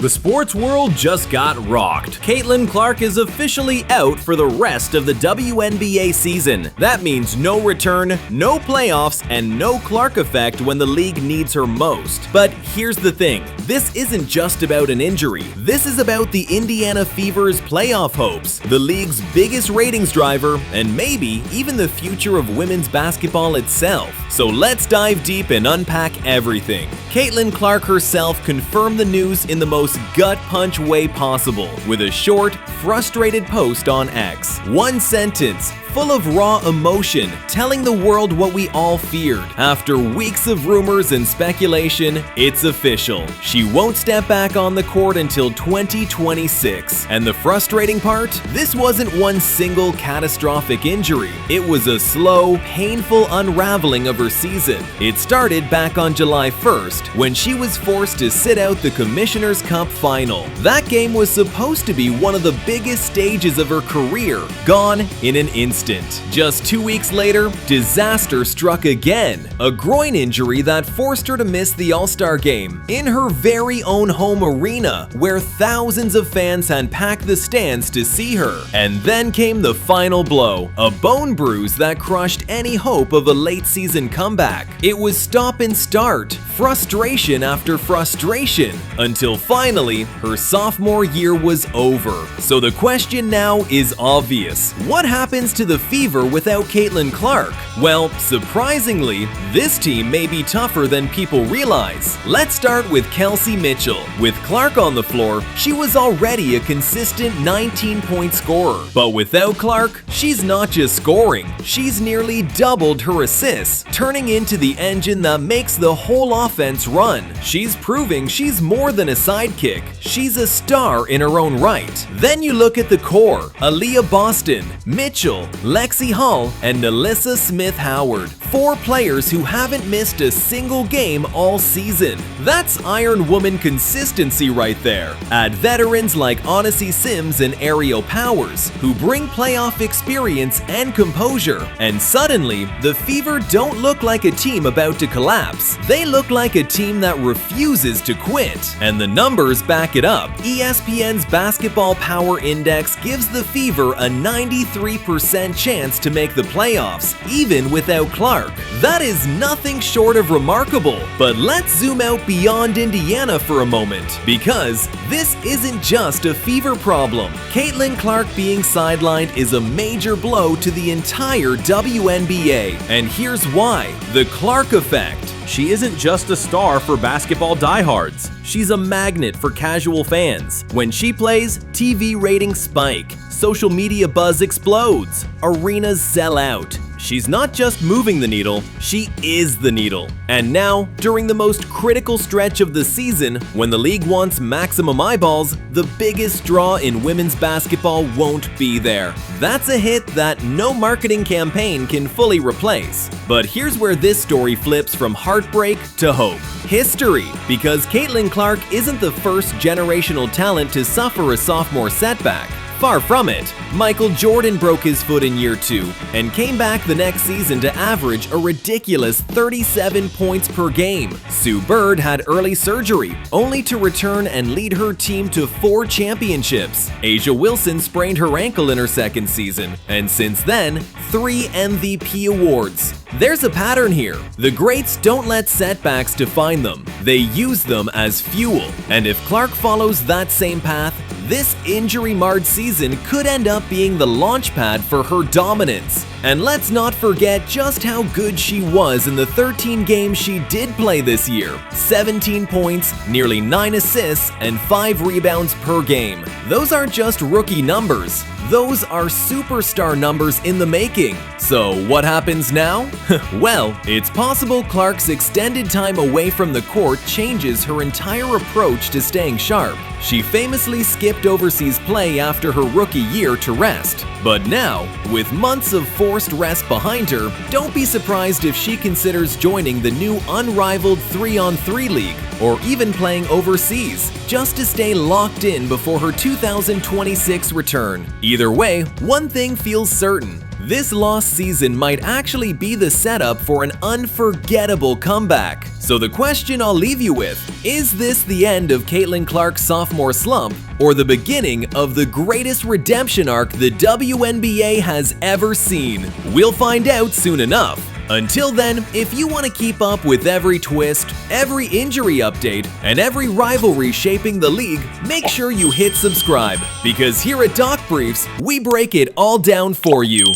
The sports world just got rocked. Caitlin Clark is officially out for the rest of the WNBA season. That means no return, no playoffs, and no Clark effect when the league needs her most. But here's the thing, this isn't just about an injury. This is about the Indiana Fever's playoff hopes, the league's biggest ratings driver, and maybe even the future of women's basketball itself. So let's dive deep and unpack everything. Caitlin Clark herself confirmed the news in the most gut-punch way possible with a short, frustrated post on X. One sentence, full of raw emotion, telling the world what we all feared. After weeks of rumors and speculation, it's official. She won't step back on the court until 2026. And the frustrating part? This wasn't one single catastrophic injury. It was a slow, painful unraveling of her season. It started back on July 1st, when she was forced to sit out the Commissioner's Cup final. That game was supposed to be one of the biggest stages of her career, gone in an instant. Just 2 weeks later, disaster struck again. A groin injury that forced her to miss the All-Star game in her very own home arena, where thousands of fans had packed the stands to see her. And then came the final blow, a bone bruise that crushed any hope of a late-season comeback. It was stop and start, frustration after frustration, until finally, her sophomore year was over. So the question now is obvious. What happens to the Fever without Caitlin Clark? Well, surprisingly, this team may be tougher than people realize. Let's start with Kelsey Mitchell. With Clark on the floor, she was already a consistent 19-point scorer. But without Clark, she's not just scoring, she's nearly doubled her assists, turning into the engine that makes the whole offense run. She's proving she's more than a sidekick. She's a star in her own right. Then you look at the core: Aliyah Boston, Mitchell, Lexi Hall, and Alyssa Smith-Howard. 4 players who haven't missed a single game all season. That's Iron Woman consistency right there. Add veterans like Odyssey Sims and Aerial Powers, who bring playoff experience and composure. And suddenly, the Fever don't look like a team about to collapse. They look like a team that refuses to quit. And the numbers back it up. ESPN's Basketball Power Index gives the Fever a 93% chance to make the playoffs, even without Clark. That is nothing short of remarkable. But let's zoom out beyond Indiana for a moment, because this isn't just a Fever problem. Caitlin Clark being sidelined is a major blow to the entire WNBA, and here's why: the Clark effect. She isn't just a star for basketball diehards. She's a magnet for casual fans. When she plays, TV ratings spike, social media buzz explodes, arenas sell out. She's not just moving the needle, she is the needle. And now, during the most critical stretch of the season, when the league wants maximum eyeballs, the biggest draw in women's basketball won't be there. That's a hit that no marketing campaign can fully replace. But here's where this story flips from heartbreak to hope. History, because Caitlin Clark isn't the first generational talent to suffer a sophomore setback. Far from it. Michael Jordan broke his foot in year 2 and came back the next season to average a ridiculous 37 points per game. Sue Bird had early surgery, only to return and lead her team to 4 championships. A'ja Wilson sprained her ankle in her second season, and since then, 3 MVP awards. There's a pattern here. The greats don't let setbacks define them. They use them as fuel. And if Clark follows that same path, this injury-marred season could end up being the launchpad for her dominance. And let's not forget just how good she was in the 13 games she did play this year. 17 points, nearly 9 assists, and 5 rebounds per game. Those aren't just rookie numbers. Those are superstar numbers in the making. So what happens now? Well, it's possible Clark's extended time away from the court changes her entire approach to staying sharp. She famously skipped overseas play after her rookie year to rest. But now, with months of forced rest behind her, don't be surprised if she considers joining the new unrivaled 3-on-3 league, or even playing overseas, just to stay locked in before her 2026 return. Either way, one thing feels certain: This lost season might actually be the setup for an unforgettable comeback. So the question I'll leave you with, is this the end of Caitlin Clark's sophomore slump, or the beginning of the greatest redemption arc the WNBA has ever seen? We'll find out soon enough. Until then, if you want to keep up with every twist, every injury update, and every rivalry shaping the league, make sure you hit subscribe, because here at DocBriefs, we break it all down for you.